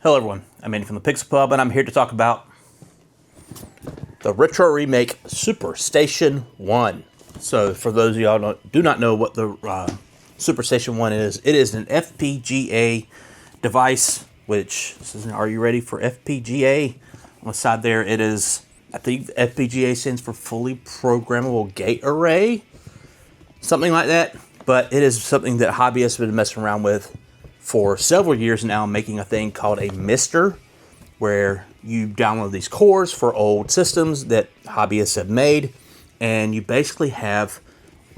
Hello everyone, I'm Andy from the Pixel Pub, and I'm here to talk about the retro remake Superstation One. So for those of y'all who do not know what the Superstation One is, it is an FPGA device, which says, are you ready for FPGA? On the side there, it is, I think FPGA stands for Fully Programmable Gate Array, something like that. But it is something that hobbyists have been messing around with for several years now, making a thing called a MiSTer, where you download these cores for old systems that hobbyists have made, and you basically have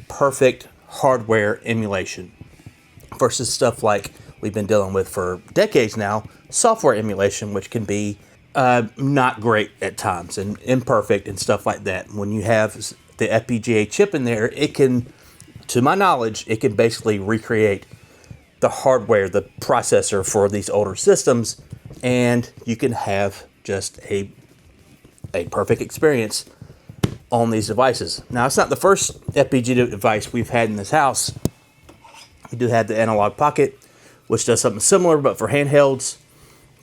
perfect hardware emulation versus stuff like we've been dealing with for decades now, software emulation, which can be not great at times and imperfect and stuff like that. When you have the FPGA chip in there, it can, to my knowledge, it can basically recreate the hardware, the processor for these older systems, and you can have just a perfect experience on these devices. Now, it's not the first FPGA device we've had in this house. We do have the Analog Pocket, which does something similar, but for handhelds,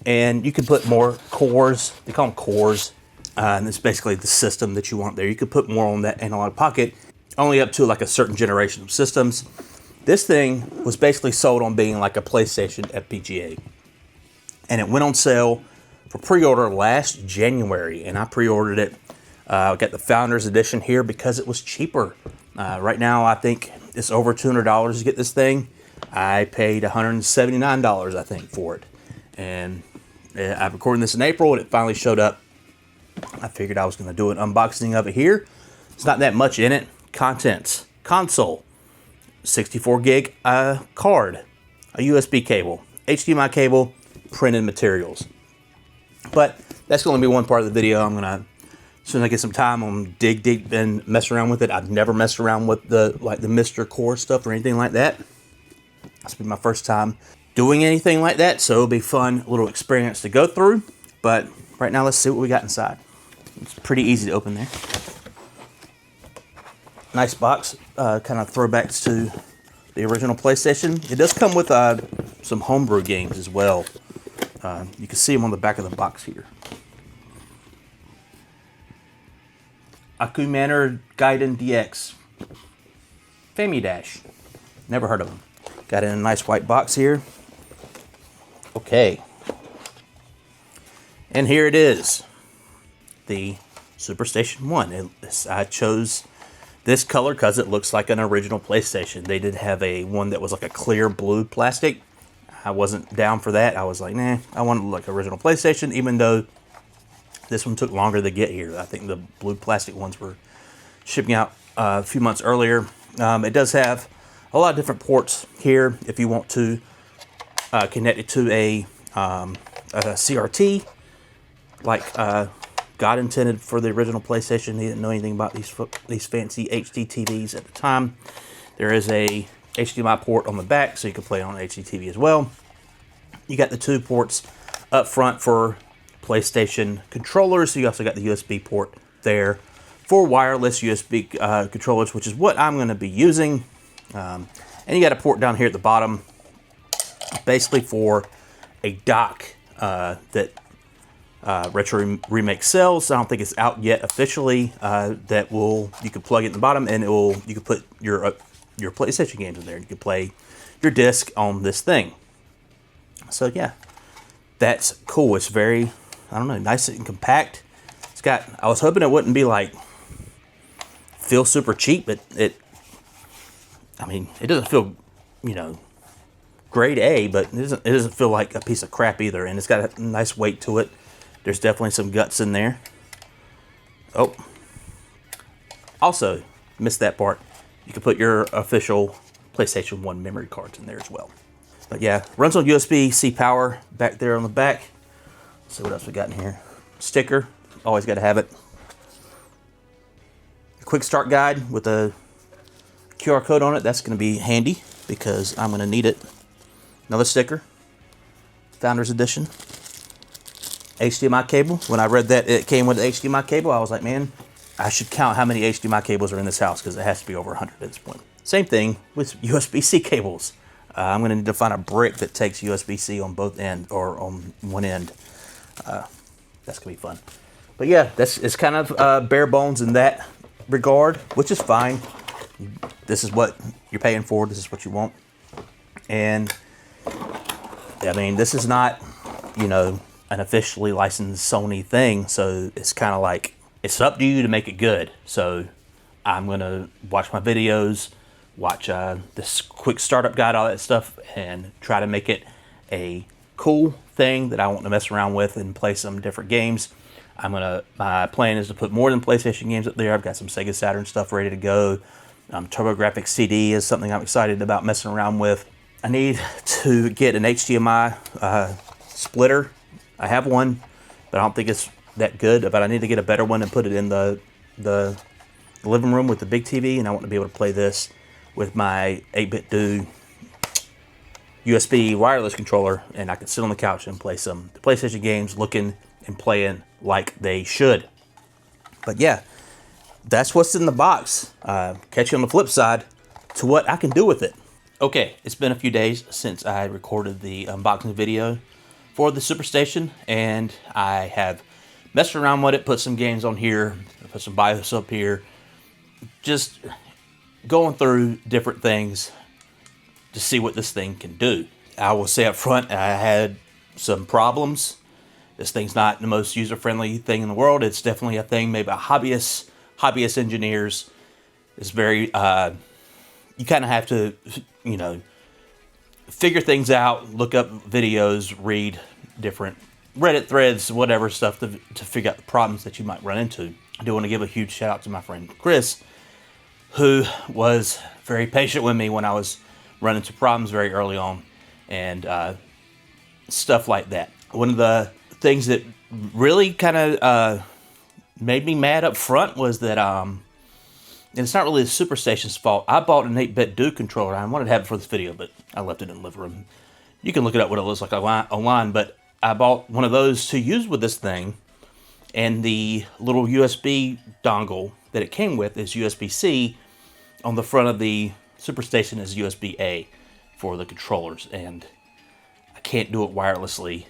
and you can put more cores. They call them cores, and it's basically the system that you want there. You could put more on that Analog Pocket, only up to like a certain generation of systems. This thing was basically sold on being like a PlayStation FPGA. And it went on sale for pre-order last January. And I pre-ordered it. I got the Founders Edition here because it was cheaper. Right now, I think it's over $200 to get this thing. I paid $179, I think, for it. And I'm recording this in April, and it finally showed up. I figured I was going to do an unboxing of it here. It's not that much in it. Contents: console, 64 gig card, a USB cable, HDMI cable, printed materials. But that's going to be one part of the video. I'm gonna, as soon as I get some time, I'm gonna dig deep and mess around with it. I've never messed around with the MiSTer core stuff or anything like that. This will be my first time doing anything like that, so it'll be fun, a little experience to go through. But right now, let's see what we got inside. It's pretty easy to open there. Nice box, kind of throwbacks to the original PlayStation. It does come with some homebrew games as well. You can see them on the back of the box here. Akumaner Gaiden DX. Famidash. Never heard of them. Got it in a nice white box here. Okay. And here it is. The Superstation One. I chose this color because it looks like an original PlayStation. They did have one that was like a clear blue plastic. I wasn't down for that. I was like, nah, I wanted to look like original PlayStation, even though this one took longer to get here. I think the blue plastic ones were shipping out a few months earlier. It does have a lot of different ports here if you want to connect it to a CRT, like God intended for the original PlayStation. He didn't know anything about these fancy HD TVs at the time. There is a HDMI port on the back, so you can play it on HD TV as well. You got the two ports up front for PlayStation controllers. So you also got the USB port there for wireless USB controllers, which is what I'm going to be using. And you got a port down here at the bottom, basically for a dock that Retro Remake sells. I don't think it's out yet officially. You can plug it in the bottom, and you can put your PlayStation games in there. You can play your disc on this thing. So yeah, that's cool. It's very, I don't know, nice and compact. It's got, I was hoping it wouldn't be like, feel super cheap, but I mean, it doesn't feel, grade A, but it doesn't feel like a piece of crap either. And it's got a nice weight to it. There's definitely some guts in there. Oh, also missed that part. You can put your official PlayStation 1 memory cards in there as well. But yeah, runs on USB-C power back there on the back. Let's see what else we got in here. Sticker, always got to have it. A quick start guide with a QR code on it. That's going to be handy because I'm going to need it. Another sticker, Founders Edition. HDMI cable. When I read that it came with the HDMI cable, I was like, man, I should count how many HDMI cables are in this house because it has to be over 100 at this point. Same thing with USB-C cables. I'm going to need to find a brick that takes USB-C on both ends, or on one end. That's going to be fun. But yeah, it's kind of bare bones in that regard, which is fine. This is what you're paying for. This is what you want. And I mean, this is not, you know, an officially licensed Sony thing. So it's kind of like, it's up to you to make it good. So I'm going to watch my videos, watch this quick startup guide, all that stuff, and try to make it a cool thing that I want to mess around with and play some different games. My plan is to put more than PlayStation games up there. I've got some Sega Saturn stuff ready to go. TurboGrafx CD is something I'm excited about messing around with. I need to get an HDMI splitter. I have one, but I don't think it's that good. But I need to get a better one and put it in the living room with the big TV, and I want to be able to play this with my 8-bit do USB wireless controller, and I can sit on the couch and play some PlayStation games, looking and playing like they should. But yeah, that's what's in the box. Catch you on the flip side to what I can do with it. Okay, it's been a few days since I recorded the unboxing video for the Superstation, and I have messed around with it, put some games on here, put some BIOS up here, just going through different things to see what this thing can do. I will say up front, I had some problems. This thing's not the most user-friendly thing in the world. It's definitely a thing made by hobbyist engineers. It's very, you kind of have to, you know, figure things out, look up videos, read different Reddit threads, whatever stuff to figure out the problems that you might run into. I do want to give a huge shout out to my friend Chris, who was very patient with me when I was running into problems very early on, and stuff like that. One of the things that really kind of made me mad up front was that, and it's not really the Superstation's fault. I bought an 8-bit do controller. I wanted to have it for this video, but I left it in the living room. You can look it up what it looks like online, but I bought one of those to use with this thing, and the little USB dongle that it came with is USB-C. On the front of the Superstation is USB-A for the controllers, and I can't do it wirelessly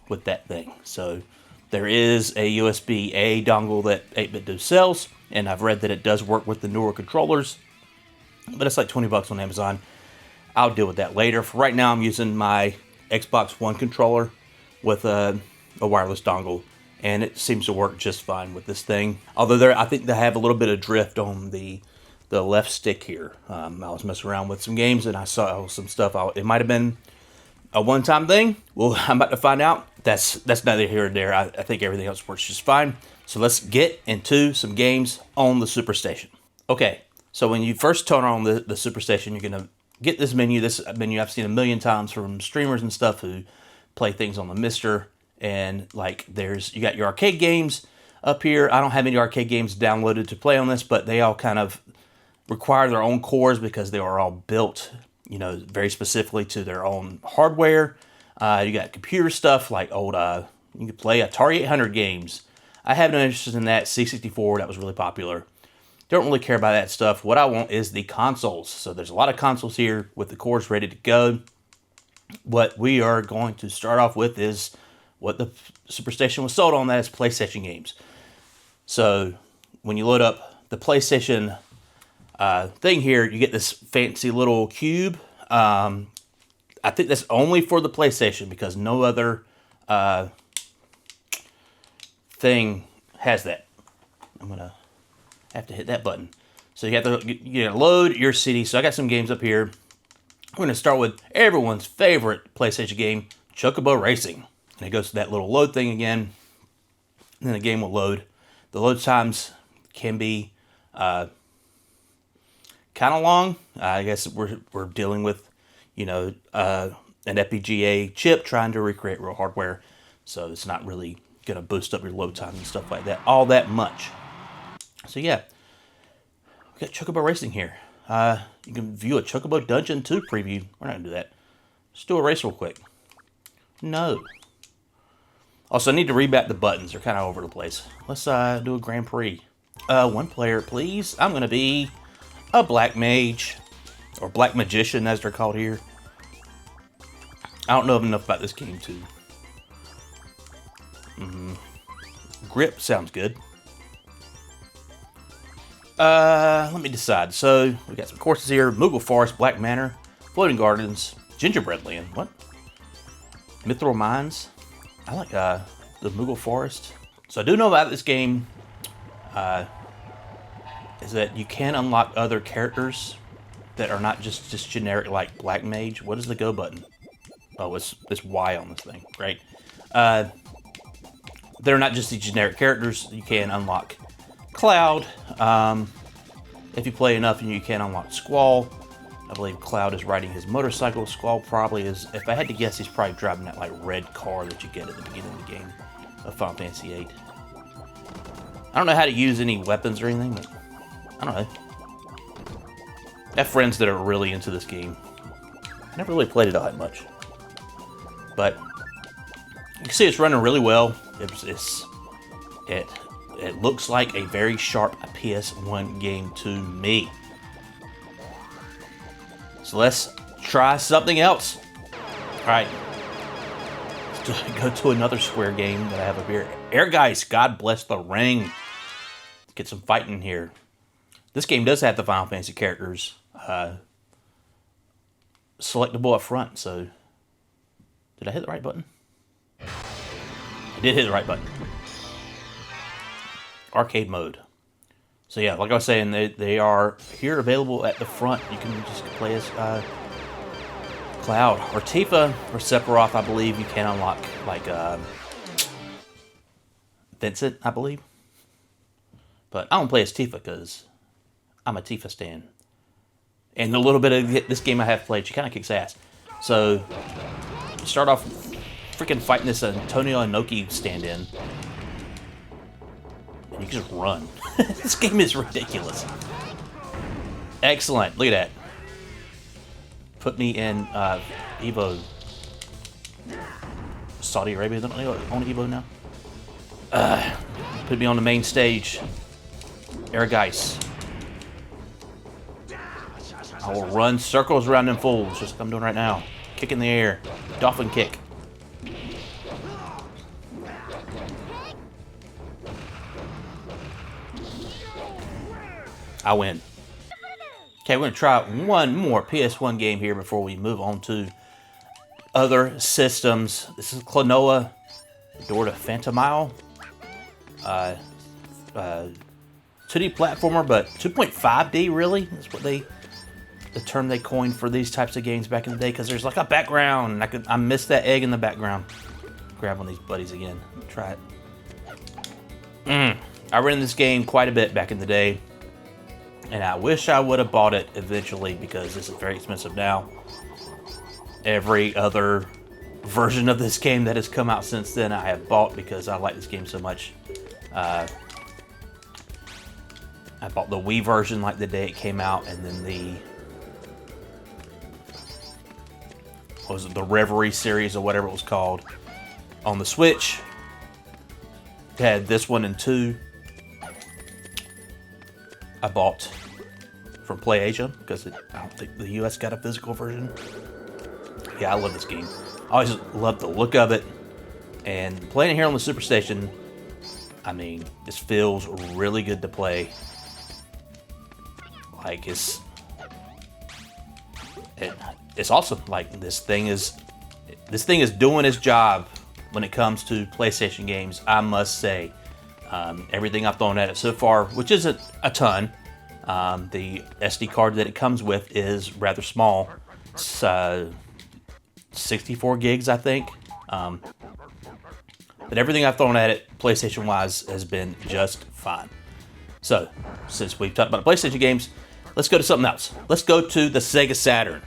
with that thing. So there is a USB-A dongle that 8-bit do sells, and I've read that it does work with the newer controllers, but it's like 20 bucks on Amazon. I'll deal with that later. For right now, I'm using my Xbox One controller with a wireless dongle, and it seems to work just fine with this thing. Although I think they have a little bit of drift on the left stick here. I was messing around with some games, and I saw some stuff. It might have been a one-time thing. Well, I'm about to find out. That's neither here nor there. I think everything else works just fine. So let's get into some games on the Superstation. Okay, so when you first turn on the Superstation, you're gonna get this menu. This menu I've seen a million times from streamers and stuff who play things on the Mister. And like, you got your arcade games up here. I don't have any arcade games downloaded to play on this, but they all kind of require their own cores because they are all built, you know, very specifically to their own hardware. You got computer stuff like old, you can play Atari 800 games. I have no interest in that. C64, that was really popular. Don't really care about that stuff. What I want is the consoles. So there's a lot of consoles here with the cores ready to go. What we are going to start off with is what the Superstation was sold on, that is PlayStation games. So when you load up the PlayStation thing here, you get this fancy little cube. I think that's only for the PlayStation because no other thing has that. I'm gonna have to hit that button. So you have to load your CD. So I got some games up here. We're gonna start with everyone's favorite PlayStation game, Chocobo Racing. And it goes to that little load thing again. And then the game will load. The load times can be kind of long. I guess we're dealing with, you know, an FPGA chip trying to recreate real hardware. So it's not really going to boost up your load time and stuff like that all that much. So yeah, we got Chocobo Racing here. You can view a Chocobo Dungeon 2 preview. We're not going to do that. Let's do a race real quick. No. Also, I need to remap the buttons. They're kind of over the place. Let's do a Grand Prix. One player, please. I'm going to be a Black Mage, or Black Magician, as they're called here. I don't know enough about this game to. Grip sounds good. Let me decide. So we got some courses here: Moogle Forest, Black Manor, Floating Gardens, Gingerbread Land. What? Mithril Mines. I like the Moogle Forest. So I do know about this game. Is that you can unlock other characters that are not just generic like Black Mage. What is the go button? Oh, it's this Y on this thing, right? They're not just the generic characters. You can unlock Cloud. If you play enough, and you can unlock Squall. I believe Cloud is riding his motorcycle. Squall probably is, if I had to guess, he's probably driving that like red car that you get at the beginning of the game of Final Fantasy VIII. I don't know how to use any weapons or anything, but I don't know. I have friends that are really into this game. I never really played it all that much. But you can see it's running really well. It looks like a very sharp PS1 game to me. So let's try something else. All right. Let's go to another Square game that I have up here. Ehrgeist, God Bless the Ring. Let's get some fighting here. This game does have the Final Fantasy characters selectable up front, so did I hit the right button? I did hit the right button. Arcade mode. So yeah, like I was saying, they are here available at the front. You can just play as Cloud or Tifa or Sephiroth. I believe you can unlock like Vincent, I believe. But I don't play as Tifa because I'm a Tifa stan. And the little bit of this game I have played, she kind of kicks ass. So you start off freaking fighting this Antonio Inoki stand-in. And you can just run. This game is ridiculous. Excellent. Look at that. Put me in Evo. Saudi Arabia, don't they own Evo now? Put me on the main stage. Ehrgeist. I will run circles around them fools, just like I'm doing right now. Kick in the air. Dolphin kick. I win. Okay, we're going to try one more PS1 game here before we move on to other systems. This is Klonoa, Door to Phantomile. 2D platformer, but 2.5D really? That's what the term they coined for these types of games back in the day, because there's like a background, and I missed that egg in the background. Grab one of these buddies again. Try it. I ran this game quite a bit back in the day, and I wish I would have bought it eventually because this is very expensive now. Every other version of this game that has come out since then I have bought because I like this game so much. I bought the Wii version like the day it came out, and then the the Reverie series or whatever it was called on the Switch. It had this one and two. I bought from PlayAsia because I don't think the US got a physical version. Yeah, I love this game. I always love the look of it, and playing it here on the Superstation, I mean, this feels really good to play. Like it's awesome. Like this thing is doing its job when it comes to PlayStation games, I must say. Everything I've thrown at it so far, which isn't a ton. The SD card that it comes with is rather small. It's 64 gigs, I think. But everything I've thrown at it, PlayStation-wise, has been just fine. So, since we've talked about PlayStation games, let's go to something else. Let's go to the Sega Saturn.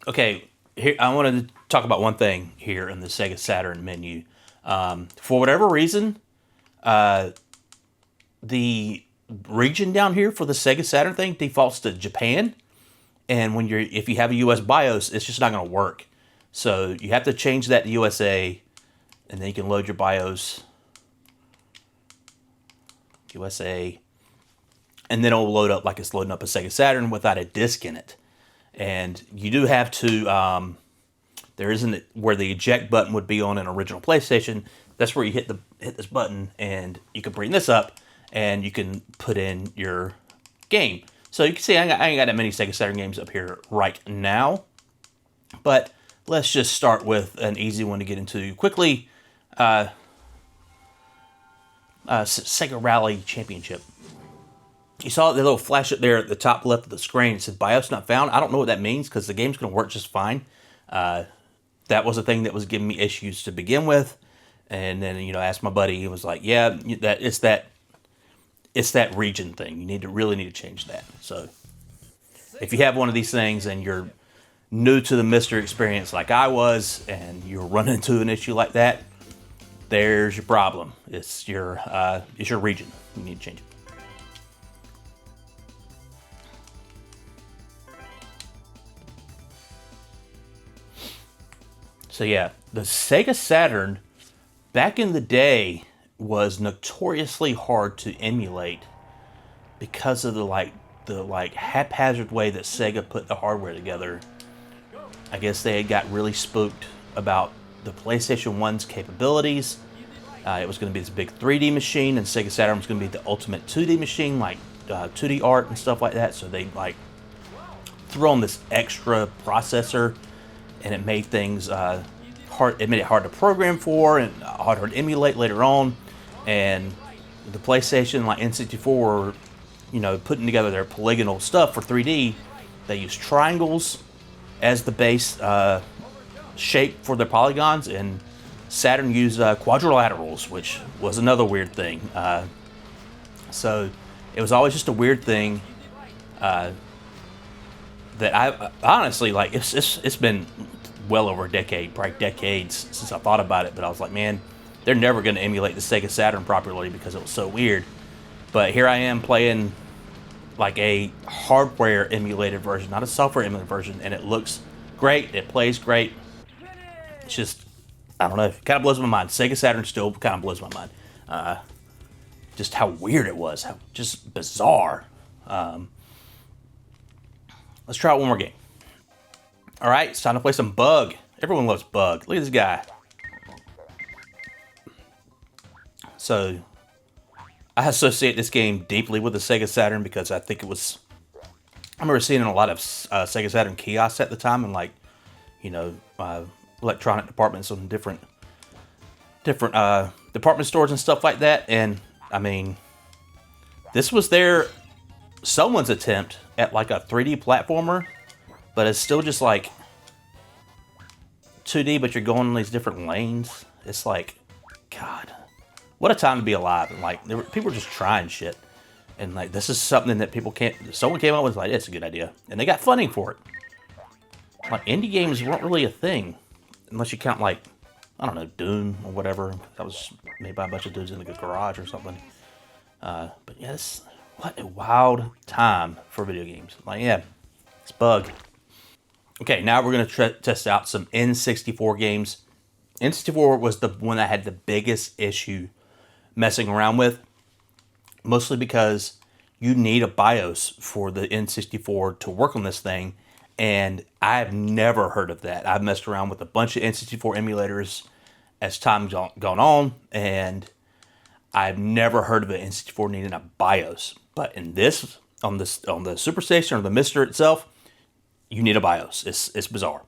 Okay, here I wanted to talk about one thing here in the Sega Saturn menu. For whatever reason, the region down here for the Sega Saturn thing defaults to Japan, and if you have a US BIOS, it's just not going to work. So you have to change that to USA, and then you can load your BIOS. USA, and then it'll load up like it's loading up a Sega Saturn without a disc in it. And you do have to There isn't where the eject button would be on an original PlayStation. That's where you hit this button, and you can bring this up, and you can put in your game. So you can see I ain't got that many Sega Saturn games up here right now, but let's just start with an easy one to get into quickly. Sega Rally Championship. You saw the little flash up there at the top left of the screen. It said BIOS not found. I don't know what that means because the game's going to work just fine. That was a thing that was giving me issues to begin with. And then, I asked my buddy. He was like, yeah, it's that region thing. You really need to change that. So if you have one of these things and you're new to the mystery experience like I was, and you're running into an issue like that, there's your problem. It's your region. You need to change it. So yeah, the Sega Saturn back in the day was notoriously hard to emulate because of the haphazard way that Sega put the hardware together. I guess they had got really spooked about the PlayStation 1's capabilities. It was going to be this big 3D machine, and Sega Saturn was going to be the ultimate 2D machine, like 2D art and stuff like that. So they threw on this extra processor, and it made things hard. It made it hard to program for and harder to emulate later on. And the PlayStation, like N64, were, putting together their polygonal stuff for 3D. They used triangles as the base shape for their polygons, and Saturn used quadrilaterals, which was another weird thing. So it was always just a weird thing that I honestly, it's been well over a decade, probably decades since I thought about it, but I was like, man, they're never going to emulate the Sega Saturn properly because it was so weird. But here I am playing like a hardware emulated version, not a software emulated version, and it looks great, it plays great. It's just, I don't know, it kind of blows my mind. Sega Saturn still kind of blows my mind. Just how weird it was, how just bizarre. Let's try out one more game. All right, it's time to play some Bug. Everyone loves Bug. Look at this guy. So, I associate this game deeply with the Sega Saturn because I think it was... I remember seeing in a lot of Sega Saturn kiosks at the time, and electronic departments on different department stores and stuff like that. And I mean, this was someone's attempt at like a 3D platformer, but it's still just like 2D, but you're going in these different lanes. It's like, God, what a time to be alive. And people were just trying shit. And this is something that someone came up with, it's a good idea. And they got funding for it. Indie games weren't really a thing. Unless you count I don't know, Doom or whatever. That was made by a bunch of dudes in a garage or something. But yes, what a wild time for video games. It's Bug. Okay, now we're going to test out some N64 games. N64 was the one I had the biggest issue messing around with. Mostly because you need a BIOS for the N64 to work on this thing. And I've never heard of that. I've messed around with a bunch of N64 emulators as time's gone on. And I've never heard of an N64 needing a BIOS. But in this, on the Superstation or the Mister itself, you need a BIOS. It's bizarre.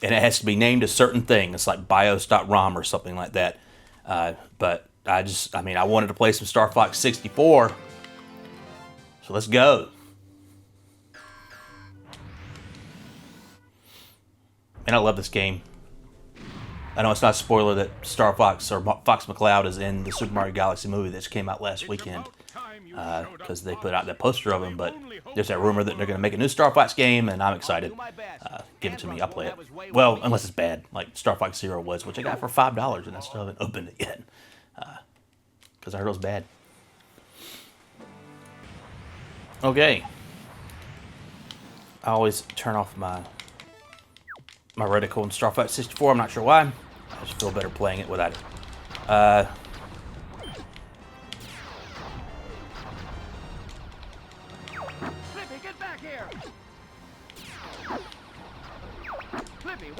And it has to be named a certain thing. It's like BIOS.ROM or something like that. But I wanted to play some Star Fox 64. So let's go. And I love this game. I know it's not a spoiler that Star Fox or Fox McCloud is in the Super Mario Galaxy movie that just came out last weekend. Because they put out that poster of him, but there's that rumor that they're going to make a new Star Fox game, and I'm excited. Give it to me, I'll play it. Well, unless it's bad, like Star Fox Zero was, which I got for $5, and I still haven't opened it yet. Because I heard it was bad. Okay. I always turn off my reticle in Star Fox 64, I'm not sure why. I just feel better playing it without it.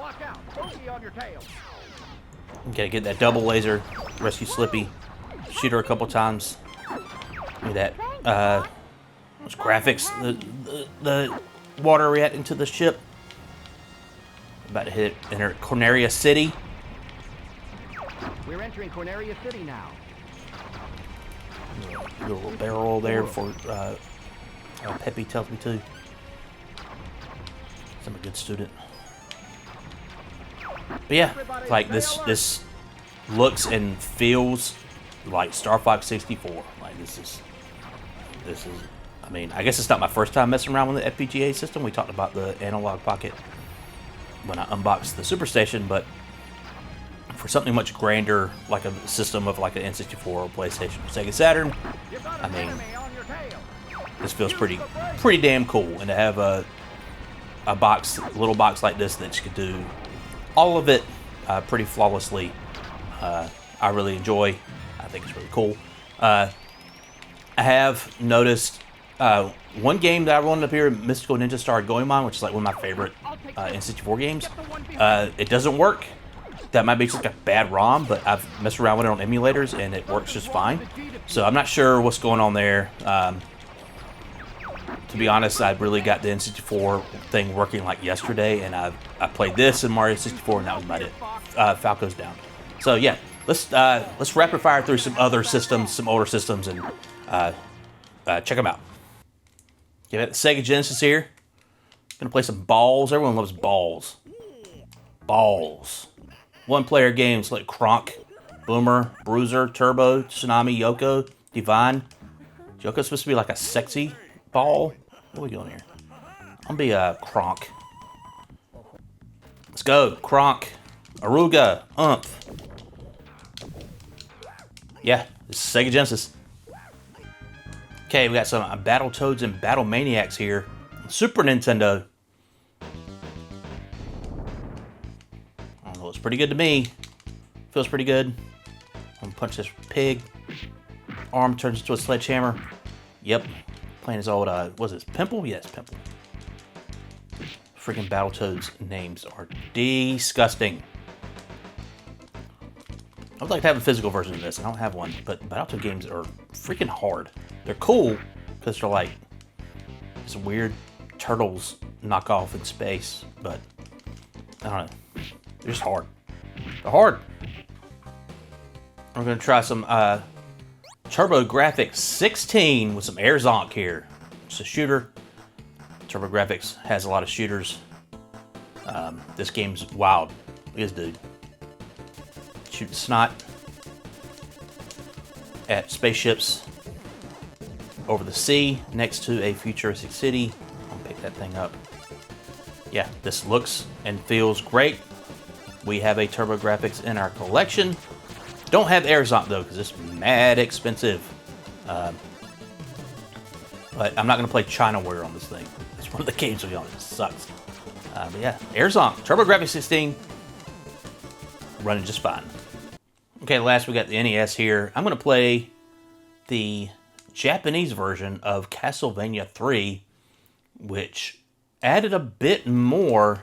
Watch out. Bogey on your tail. Gotta get that double laser, rescue Slippy, shoot her a couple times. Look at that. Those graphics, the water reacting to the ship. About to enter Corneria City. We're entering Corneria City now. Do a little barrel roll there before Peppy tells me to. I'm a good student. But yeah, like this looks and feels like Star Fox 64. Like this is. I mean, I guess it's not my first time messing around with the FPGA system. We talked about the analog pocket when I unboxed the Superstation, but for something much grander, like a system of like an N64 or PlayStation or Sega Saturn, I mean, this feels pretty damn cool. And to have a little box like this that you could do all of it pretty flawlessly, I really enjoy. I think it's really cool. I have noticed one game that I run up here, Mystical Ninja Star Goemon, which is like one of my favorite N64 games. It doesn't work. That might be just like a bad ROM, but I've messed around with it on emulators and it works just fine. So I'm not sure what's going on there. To be honest, I really got the N64 thing working like yesterday, and I played this in Mario 64, and that was about it. Falco's down. So yeah, let's rapid fire through some other systems, some older systems, and check them out. Okay, got the Sega Genesis here. Gonna play some balls. Everyone loves balls. Balls. One-player games like Kronk, Boomer, Bruiser, Turbo, Tsunami, Yoko, Divine. Yoko's supposed to be like a sexy ball. What are we doing here? I'm gonna be a Kronk. Let's go, Kronk, Aruga, Umph. Yeah, this is Sega Genesis. Okay, we got some Battletoads and Battle Maniacs here. Super Nintendo. I don't know, it's pretty good to me. Feels pretty good. I'm gonna punch this pig. Arm turns into a sledgehammer. Yep. Playing his old, was it Pimple? Yes, Pimple. Freaking Battletoads names are disgusting. I would like to have a physical version of this. I don't have one, but Battletoad games are freaking hard. They're cool because they're like some weird turtles knockoff in space, but I don't know. They're just hard. They're hard. We're gonna try some TurboGrafx 16 with some Air Zonk here. It's a shooter. TurboGrafx has a lot of shooters. This game's wild. Look at this dude. Shooting snot at spaceships over the sea next to a futuristic city. I'll pick that thing up. Yeah, this looks and feels great. We have a TurboGrafx in our collection. Don't have Air Zonk though, because it's mad expensive. But I'm not going to play Chinaware on this thing. It's one of the games we own. It sucks. But yeah, Air Zonk, TurboGrafx 16, running just fine. Okay, last we got the NES here. I'm going to play the Japanese version of Castlevania 3, which added a bit more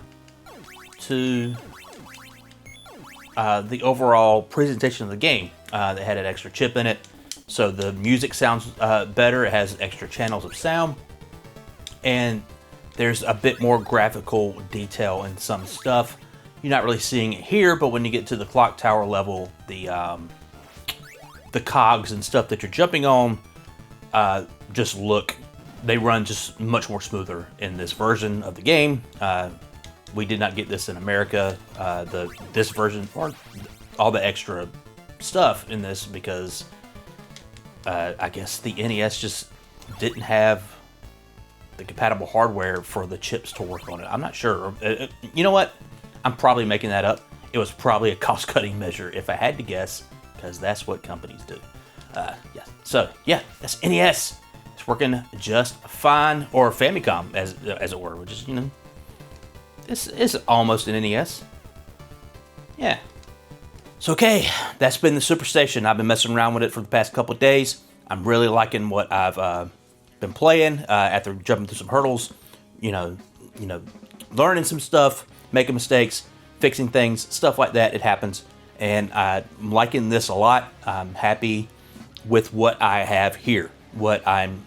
to the overall presentation of the game. They had an extra chip in it, so the music sounds better. It has extra channels of sound, and there's a bit more graphical detail in some stuff. You're not really seeing it here, but when you get to the clock tower level, the cogs and stuff that you're jumping on they run just much more smoother in this version of the game. We did not get this in America, this version, or all the extra stuff in this, because I guess the NES just didn't have the compatible hardware for the chips to work on it. I'm not sure. You know what? I'm probably making that up. It was probably a cost-cutting measure, if I had to guess, because that's what companies do. Yeah. So, yeah, that's NES. It's working just fine, or Famicom, as it were, which is, this is almost an NES. Yeah. So, okay, that's been the Superstation. I've been messing around with it for the past couple of days. I'm really liking what I've been playing after jumping through some hurdles. Learning some stuff, making mistakes, fixing things, stuff like that. It happens, and I'm liking this a lot. I'm happy with what I have here. What I'm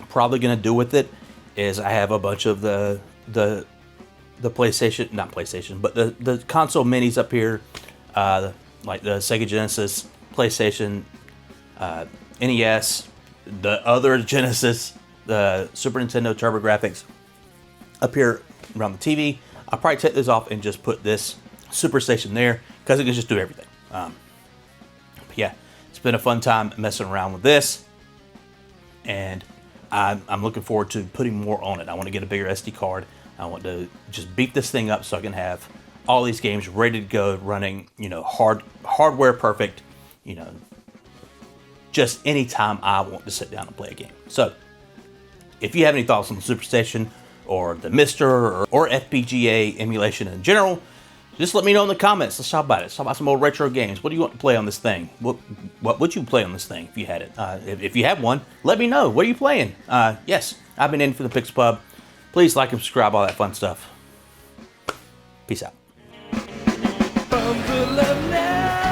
probably going to do with it is I have a bunch of the PlayStation, not PlayStation, but the console minis up here, like the Sega Genesis, PlayStation, NES, the other Genesis, the Super Nintendo TurboGrafx up here around the TV. I'll probably take this off and just put this Superstation there because it can just do everything. But yeah, it's been a fun time messing around with this, and I'm looking forward to putting more on it. I want to get a bigger SD card. I want to just beat this thing up so I can have all these games ready to go, running, hardware perfect, just anytime I want to sit down and play a game. So, if you have any thoughts on the Superstation or the Mister or FPGA emulation in general, just let me know in the comments. Let's talk about it. Let's talk about some old retro games. What do you want to play on this thing? What would you play on this thing if you had it? If you have one, let me know. What are you playing? Yes, I've been in for the Pix Pub. Please like and subscribe, all that fun stuff. Peace out. Bundle of love.